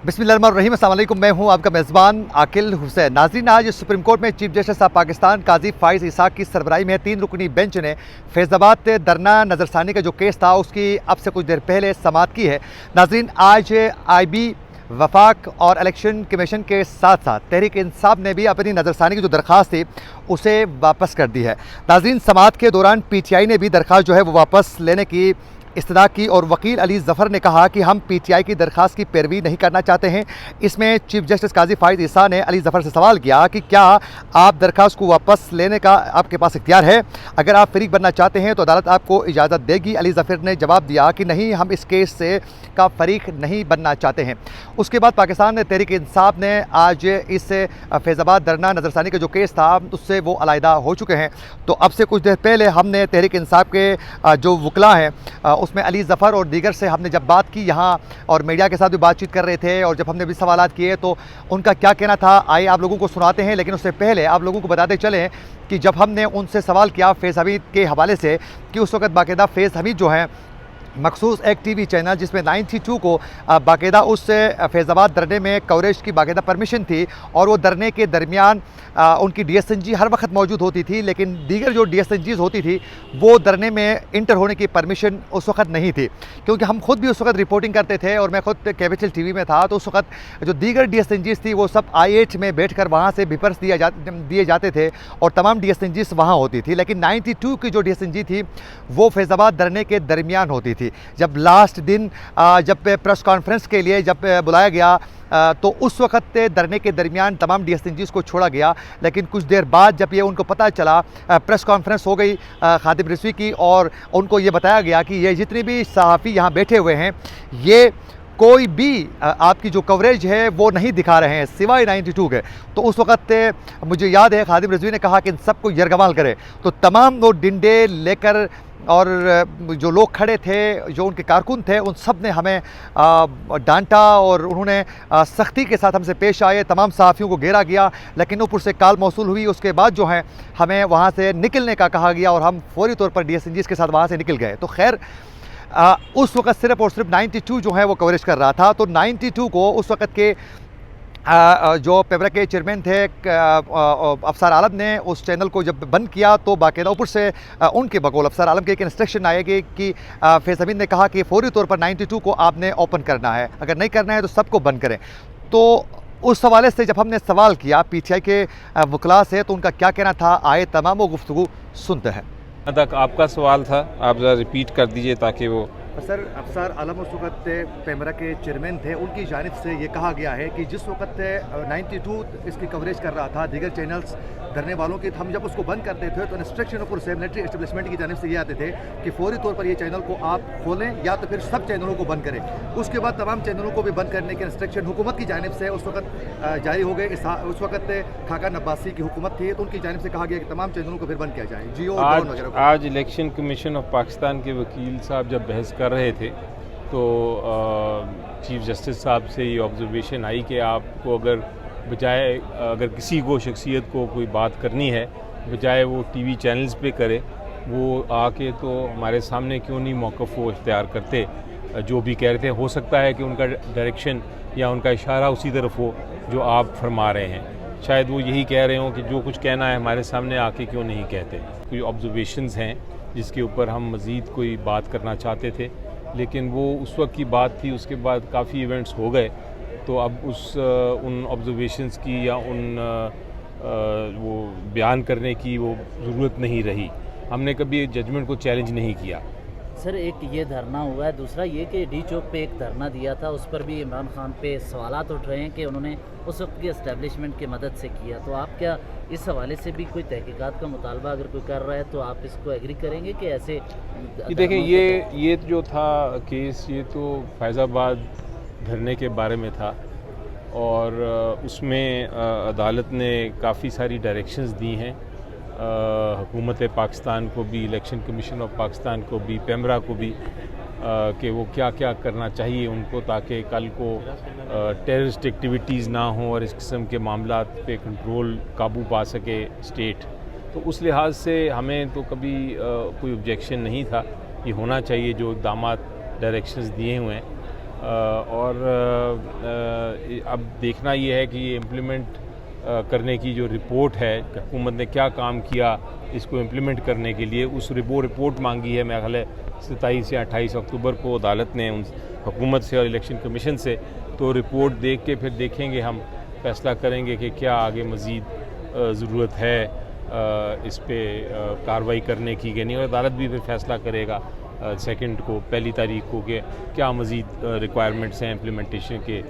बिस्मिल्लाहिर्रहमानिर्रहीम। अस्सलाम वालेकुम। मैं हूं आपका मेज़बान आकिल हुसैन। नाज़रीन, आज सुप्रीम कोर्ट में Chief Justice of Pakistan Qazi Faez Isa की सरबराही में 3 रुकनी बेंच ने फैज़ाबाद धरना नज़रसानी का जो केस था उसकी अब से कुछ देर पहले समाअत की है। नाज़रीन, आज IB, वफाक और इलेक्शन कमीशन के साथ साथ तहरीक इंसाफ ने भी अपनी नज़रसानी की जो दरख्वास्त थी उसे वापस कर दी है। नाज़रीन, समाअत के दौरान PTI ने भी दरख्वास्त जो है वो वापस लेने की इस्तदा की और वकील अली ज़फ़र ने कहा कि हम PTI की दरख्वास्त की पैरवी नहीं करना चाहते हैं। इसमें चीफ जस्टिस काजी फ़ाइज़ ईसा ने अली ज़फ़र से सवाल किया कि क्या आप दरख्वास्त को वापस लेने का आपके पास इख्तियार है? अगर आप फ़रीक बनना चाहते हैं तो अदालत आपको इजाज़त देगी। अली ज़फ़र ने जवाब दिया कि नहीं, हम इस केस से का फ़रीक नहीं बनना चाहते हैं। उसके बाद पाकिस्तान तहरीक इंसाफ ने आज इस फैज़ाबाद धरना नज़रसानी का जो केस था उससे वो अलहदा हो चुके हैं। तो अब से कुछ देर पहले हमने तहरीक इंसाफ के जो वकला हैं उसमें अली ज़फ़र और दीगर से हमने जब बात की यहाँ और मीडिया के साथ भी बातचीत कर रहे थे और जब हमने भी सवालात किए तो उनका क्या कहना था आइए आप लोगों को सुनाते हैं। लेकिन उससे पहले आप लोगों को बताते चलें कि जब हमने उनसे सवाल किया फैज़ हमीद के हवाले से कि उस वक़्त बाकायदा फैज़ हमीद जो है मखसूस एक TV चैनल जिसमें 92 को बाकायदा उस फैज़ाबाद धरने में कवरेज की बाकायदा परमिशन थी और वो धरने के दरमियान उनकी DSNG हर वक्त मौजूद होती थी, लेकिन दीगर जो DSNGs होती थी वो धरने में इंटर होने की परमिशन उस वक्त नहीं थी। क्योंकि हम खुद भी उस वक्त रिपोर्टिंग करते थे और मैं खुद कैपिटल TV में था, तो उस वक्त जो दीगर DSNGs थी वो सब I8 में बैठ कर वहाँ से बिपर्स दिए जाते थे और तमाम DSNGs वहाँ होती थी। लेकिन 92 की जो DSNG थी वो फैज़ाबाद धरने के दरमियान होती थी। जब लास्ट दिन जब प्रेस कॉन्फ्रेंस के लिए जब बुलाया गया तो उस वक्त धरने के दरमियान तमाम DSNGs को छोड़ा गया। लेकिन कुछ देर बाद जब ये उनको पता चला, प्रेस कॉन्फ्रेंस हो गई खादिम रिजवी की और उनको ये बताया गया कि ये जितने भी सहाफ़ी यहाँ बैठे हुए हैं ये कोई भी आपकी जो कवरेज है वो नहीं दिखा रहे हैं सिवाय 92 के। तो उस वक़्त मुझे याद है खादिम रिजवी ने कहा कि इन सबको यरगमाल करे। तो तमाम वो डंडे लेकर और जो लोग खड़े थे, जो उनके कारकुन थे, उन सब ने हमें डांटा और उन्होंने सख्ती के साथ हमसे पेश आए। तमाम सहाफ़ियों को घेरा गया, लेकिन ऊपर से कॉल मौसूल हुई। उसके बाद जो है हमें वहाँ से निकलने का कहा गया और हम फौरी तौर पर DSNGs के साथ वहाँ से निकल गए। तो खैर उस वक़्त सिर्फ़ और सिर्फ 92 जो है वो कवरेज कर रहा था। तो 92 को उस वक़्त के जो पेमरा के चेयरमैन थे अफसर आलम ने उस चैनल को जब बंद किया तो बाकायदा ऊपर से उनके बकौल अफसर आलम के एक इंस्ट्रक्शन आएगी कि फैज़ हमीद ने कहा कि फौरी तौर पर 92 को आपने ओपन करना है, अगर नहीं करना है तो सबको बंद करें। तो उस हवाले से जब हमने सवाल किया PTI के वकला से तो उनका क्या कहना था, आए तमाम गुफ्तगू सुनते हैं। तक आपका सवाल था, आप ज़रा रिपीट कर दीजिए ताकि वो। सर, अफसर आलम उस वक्त पेमरा के चेयरमैन थे, उनकी जानिब से ये कहा गया है कि जिस वक्त 92 इसकी कवरेज कर रहा था दीगर चैनल्स धरने वालों के, हम जब उसको बंद करते थे तो इंस्ट्रक्शन ऊपर से मिलिट्री एस्टेब्लिशमेंट की जानिब से ये आते थे कि फौरी तौर पर ये चैनल को आप खोलें या तो फिर सब चैनलों को बंद करें। उसके बाद तमाम चैनलों को भी बंद करने के इंस्ट्रक्शन हुकूमत की जानिब से उस वक्त जारी हो गए। उस वक्त खाका नब्बासी की हुकूमत थी तो उनकी जानिब से कहा गया कि तमाम चैनलों को फिर बंद किया जाए। जियो आज इलेक्शन कमीशन ऑफ पाकिस्तान के वकील साहब जब बहस कर रहे थे तो चीफ जस्टिस साहब से ये ऑब्जर्वेशन आई कि आपको अगर किसी को शख्सियत को कोई बात करनी है, बजाय वो TV चैनल्स पे करे, वो आके तो हमारे सामने क्यों नहीं मौक़िफ़ वो इख्तियार करते जो भी कह रहे थे। हो सकता है कि उनका डायरेक्शन या उनका इशारा उसी तरफ हो जो आप फरमा रहे हैं। शायद वो यही कह रहे हों कि जो कुछ कहना है हमारे सामने आके क्यों नहीं कहते। कोई ऑब्जर्वेशंस हैं जिसके ऊपर हम मज़ीद कोई बात करना चाहते थे, लेकिन वो उस वक्त की बात थी। उसके बाद काफ़ी इवेंट्स हो गए तो अब उन ऑब्जर्वेशंस की या वो बयान करने की वो ज़रूरत नहीं रही। हमने कभी जजमेंट को चैलेंज नहीं किया। सर, एक ये धरना हुआ है, दूसरा ये कि D चौक पे एक धरना दिया था, उस पर भी इमरान खान पे सवालात उठ रहे हैं कि उन्होंने उस वक्त की एस्टेब्लिशमेंट की मदद से किया। तो आप क्या इस हवाले से भी कोई तहकीकात का मुतालबा अगर कोई कर रहा है तो आप इसको एग्री करेंगे कि ऐसे? देखें, ये जो था केस, ये तो फैज़ाबाद धरने के बारे में था और उसमें अदालत ने काफ़ी सारी डायरेक्शंस दी हैं हुकूमत पाकिस्तान को भी, इलेक्शन कमीशन ऑफ पाकिस्तान को भी, पेमरा को भी, कि वो क्या क्या करना चाहिए उनको ताकि कल को टेररिस्ट एक्टिविटीज़ ना हो और इस किस्म के मामलात पे कंट्रोल काबू पा सके स्टेट। तो उस लिहाज से हमें तो कभी कोई ऑब्जेक्शन नहीं था, ये होना चाहिए जो इक़दामात डायरेक्शंस दिए हुए हैं। और अब देखना ये है कि ये इम्प्लीमेंट करने की जो रिपोर्ट है, हुकूमत ने क्या काम किया इसको इम्प्लीमेंट करने के लिए, उस रिपोर्ट मांगी है। मेरा ख्याल है 27 या 28 अक्टूबर को अदालत ने उन हुकूमत से और इलेक्शन कमीशन से, तो रिपोर्ट देख के फिर देखेंगे, हम फैसला करेंगे कि क्या आगे मज़ीद ज़रूरत है इस पर कार्रवाई करने की कि नहीं, और अदालत भी फिर फैसला करेगा 2 को, 1 तारीख को, कि क्या मज़ीद रिक्वायरमेंट्स हैं इम्प्लीमेंटेशन के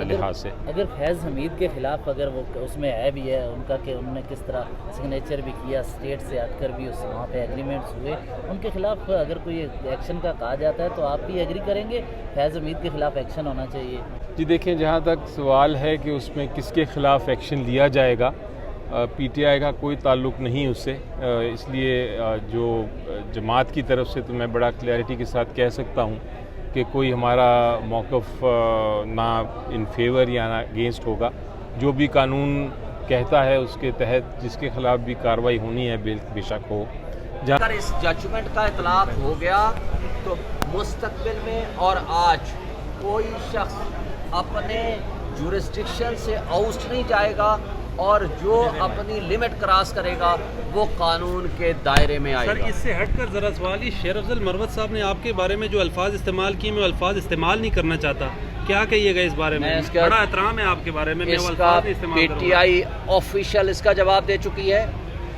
लिहाज से। अगर फैज़ हमीद के ख़िलाफ़ अगर वो उसमें है भी है उनका कि उन्होंने किस तरह सिग्नेचर भी किया, स्टेट से हटकर भी उस वहाँ पे एग्रीमेंट्स हुए, उनके ख़िलाफ़ अगर कोई एक्शन का कहा जाता है तो आप भी एग्री करेंगे फैज़ हमीद के ख़िलाफ़ एक्शन होना चाहिए? जी देखें, जहाँ तक सवाल है कि उसमें किसके ख़िलाफ़ एक्शन लिया जाएगा, पीटीआई का कोई ताल्लुक़ नहीं उससे, इसलिए जो जमात की तरफ से तो मैं बड़ा क्लैरिटी के साथ कह सकता हूँ कि कोई हमारा मौक़िफ़ ना इन फेवर या ना अगेंस्ट होगा। जो भी कानून कहता है उसके तहत जिसके ख़िलाफ़ भी कार्रवाई होनी है बेशक हो। अगर इस जजमेंट का इतलाक़ हो गया तो मुस्तक़बिल में और आज कोई शख्स अपने जुरिस्डिक्शन से आउट नहीं जाएगा, और जो अपनी लिमिट क्रॉस करेगा वो कानून के दायरे में आएगा। सर, इससे हटकर ज़रा सवाल ही, शेर अफजल मरवत साहब ने आपके बारे में जो अल्फाज इस्तेमाल किए, मैं अल्फाज इस्तेमाल नहीं करना चाहता, क्या कहिएगा इस बारे में? बड़ा एहतराम है आपके बारे में, मैं वो अल्फाज नहीं इस्तेमाल करूंगा। पीटीआई ऑफिशियल इसका जवाब दे चुकी है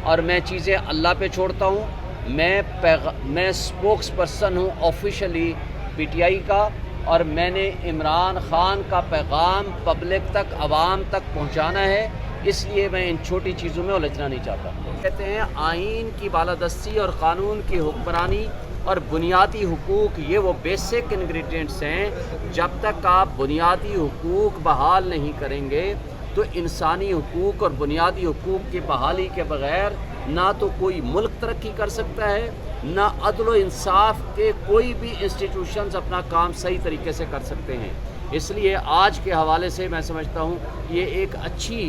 और मैं चीज़ें अल्लाह पे छोड़ता हूँ। मैं स्पोक्स पर्सन हूँ ऑफिशियली पीटीआई का, और मैंने इमरान खान का पैगाम पब्लिक तक, आवाम तक पहुँचाना है, इसलिए मैं इन छोटी चीज़ों में उलझना नहीं चाहता। कहते हैं आइन की बालादस्ती और क़ानून की हुक्मरानी और बुनियादी हुकूक, ये वो बेसिक इंग्रेडिएंट्स हैं। जब तक आप बुनियादी हुकूक बहाल नहीं करेंगे तो इंसानी हुकूक और बुनियादी हुकूक की बहाली के बग़ैर ना तो कोई मुल्क तरक्की कर सकता है, ना अदल व इंसाफ के कोई भी इंस्टीट्यूशंस अपना काम सही तरीके से कर सकते हैं। इसलिए आज के हवाले से मैं समझता हूँ ये एक अच्छी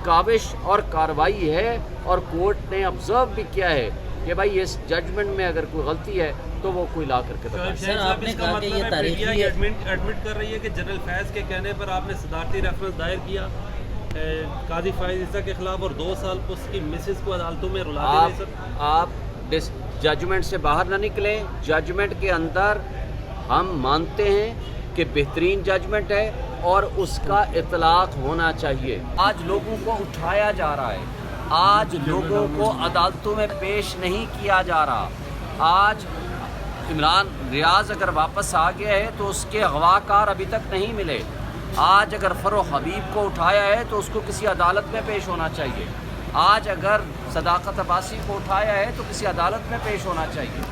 काविश और कार्रवाई है, और कोर्ट ने ऑब्ज़र्व भी किया है कि भाई इस जजमेंट में अगर कोई गलती है तो वो कोई ला करके बताए। सर, आपने कहा कि ये तारीखी है, एडमिट कर रही है कि जनरल फैज़ के कहने पर आपने सदारती रेफरेंस दायर किया काजी फ़ाइज़ ईसा के ख़िलाफ़, और 2 साल को उसकी मिसेस को अदालतों में रुला दे रहे। सर, आप जजमेंट से बाहर ना निकलें। जजमेंट के अंदर हम मानते हैं कि बेहतरीन जजमेंट है और उसका इतलाक़ होना चाहिए। आज लोगों को उठाया जा रहा है, आज लोगों को अदालतों में पेश नहीं किया जा रहा। आज इमरान रियाज अगर वापस आ गया है तो उसके अगवाकार अभी तक नहीं मिले। आज अगर फ़रोग़ हबीब को उठाया है तो उसको किसी अदालत में पेश होना चाहिए। आज अगर सदाकत अब्बासी को उठाया है तो किसी अदालत में पेश होना चाहिए।